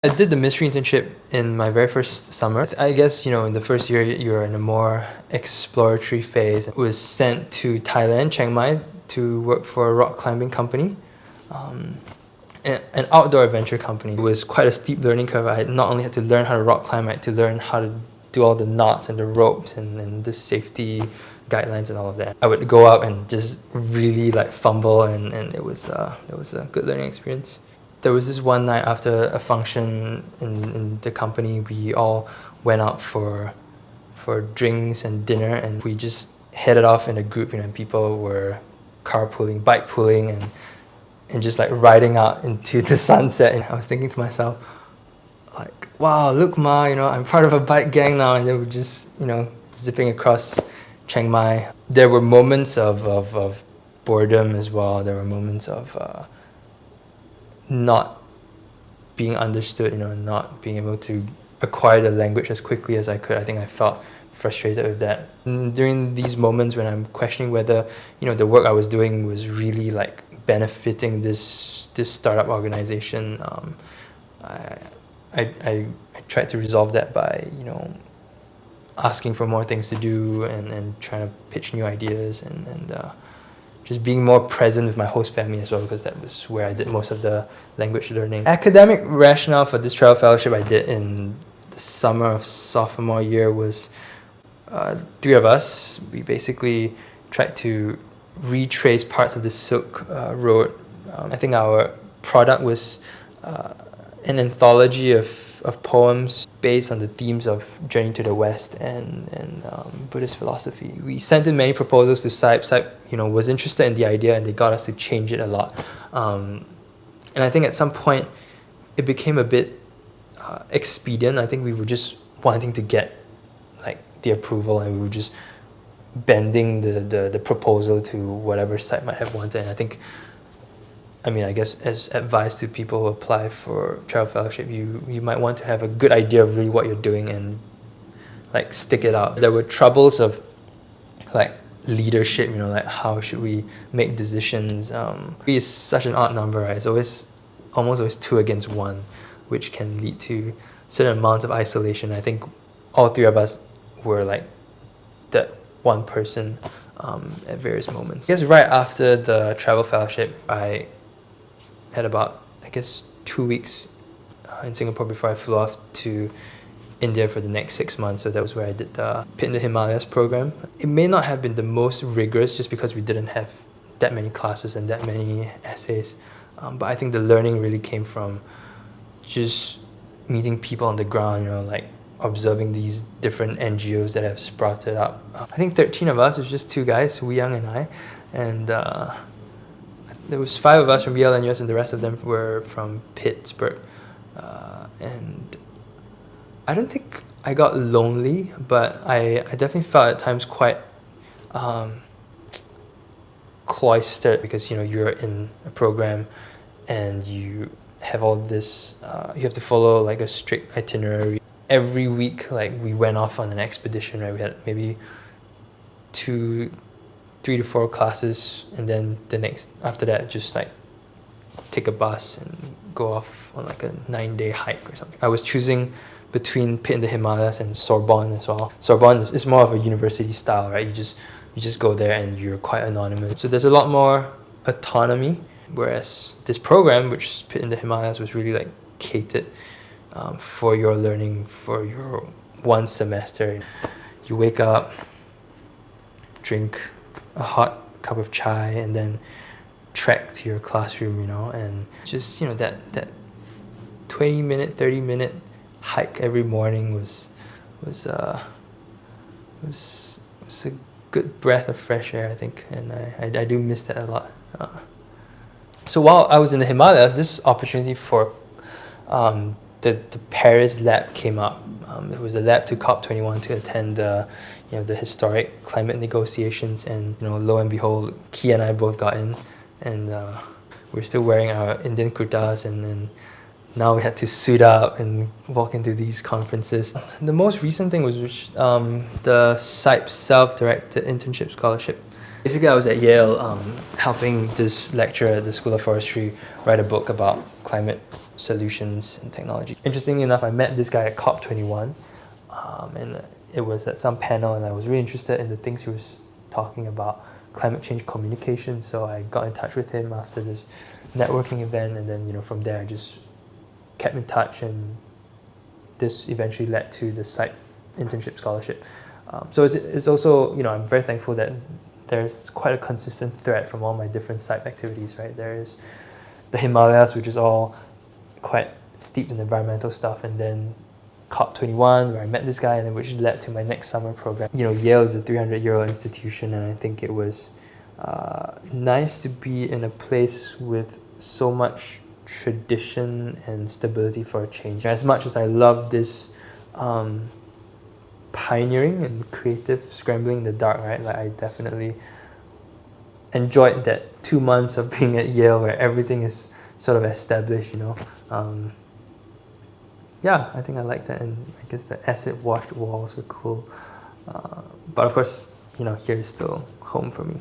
I did the mystery internship in my very first summer. I guess, in the first year, you're in a more exploratory phase. I was sent to Thailand, Chiang Mai, to work for a rock climbing company, an outdoor adventure company. It was quite a steep learning curve. I had not only had to learn how to rock climb, I had to learn how to do all the knots and the ropes and the safety guidelines and all of that. I would go out and just really fumble, and it was a good learning experience. There was this one night after a function in the company, we all went out for drinks and dinner, and we just headed off in a group. And people were carpooling, bike pooling, and just riding out into the sunset. And I was thinking to myself, wow, look, Ma, I'm part of a bike gang now. And they were just, zipping across Chiang Mai. There were moments of boredom as well. There were moments of not being understood, not being able to acquire the language as quickly as I could. I think I felt frustrated with that. And during these moments when I'm questioning whether, the work I was doing was really benefiting this startup organization, I tried to resolve that by, asking for more things to do and trying to pitch new ideas and just being more present with my host family as well, because that was where I did most of the language learning. Academic rationale for this travel fellowship I did in the summer of sophomore year was three of us. We basically tried to retrace parts of the Silk Road. I think our product was an anthology of poems based on the themes of Journey to the West and Buddhist philosophy. We sent in many proposals to CIPE. CIPE, was interested in the idea, and they got us to change it a lot. And I think at some point it became a bit expedient. I think we were just wanting to get the approval, and we were just bending the proposal to whatever CIPE might have wanted. And I guess as advice to people who apply for travel fellowship, you might want to have a good idea of really what you're doing and stick it out. There were troubles of leadership, how should we make decisions. Three is such an odd number, right? It's almost always 2 against 1, which can lead to certain amounts of isolation. I think all three of us were that one person at various moments. I guess right after the travel fellowship, I had about 2 weeks in Singapore before I flew off to India for the next 6 months. So that was where I did the PIT in the Himalayas program. It may not have been the most rigorous just because we didn't have that many classes and that many essays, but I think the learning really came from just meeting people on the ground, observing these different NGOs that have sprouted up. I think 13 of us, it was just 2 guys, Wee Young and I, and there was 5 of us from Yale-NUS, and the rest of them were from Pittsburgh. And I don't think I got lonely, but I definitely felt at times quite cloistered, because you're in a program and you have all this, you have to follow a strict itinerary. Every week, we went off on an expedition, right? We had maybe 3 to 4 classes, and then after that, just take a bus and go off on a 9-day hike or something. I was choosing between PIT in the Himalayas and Sorbonne as well. Sorbonne is more of a university style, right? You just go there and you're quite anonymous. So there's a lot more autonomy, whereas this program, which is PIT in the Himalayas, was really catered for your learning for your 1 semester. You wake up, drink a hot cup of chai, and then trek to your classroom, and just that 20-minute, 30-minute hike every morning was a good breath of fresh air, I think, and I do miss that a lot. So while I was in the Himalayas, this opportunity for the Paris lab came up. It was a lab to COP21 to attend the historic climate negotiations, and lo and behold, Key and I both got in, and we're still wearing our Indian kurtas, and then now we had to suit up and walk into these conferences. The most recent thing was the CIPE self-directed internship scholarship. Basically, I was at Yale helping this lecturer at the School of Forestry write a book about climate solutions and technology. Interestingly enough, I met this guy at COP21, and it was at some panel, and I was really interested in the things he was talking about, climate change communication. So I got in touch with him after this networking event, and then from there I just kept in touch, and this eventually led to the CIPE internship scholarship. So it's also, I'm very thankful that there's quite a consistent thread from all my different CIPE activities, right? There is the Himalayas, which is all quite steeped in environmental stuff, and then COP21, where I met this guy, and then which led to my next summer program. Yale is a 300-year-old institution, and I think it was nice to be in a place with so much tradition and stability for a change. As much as I love this pioneering and creative scrambling in the dark, right? Like, I definitely enjoyed that 2 months of being at Yale where everything is sort of established, Yeah, I think I like that, and I guess the acid-washed walls were cool. But of course, here is still home for me.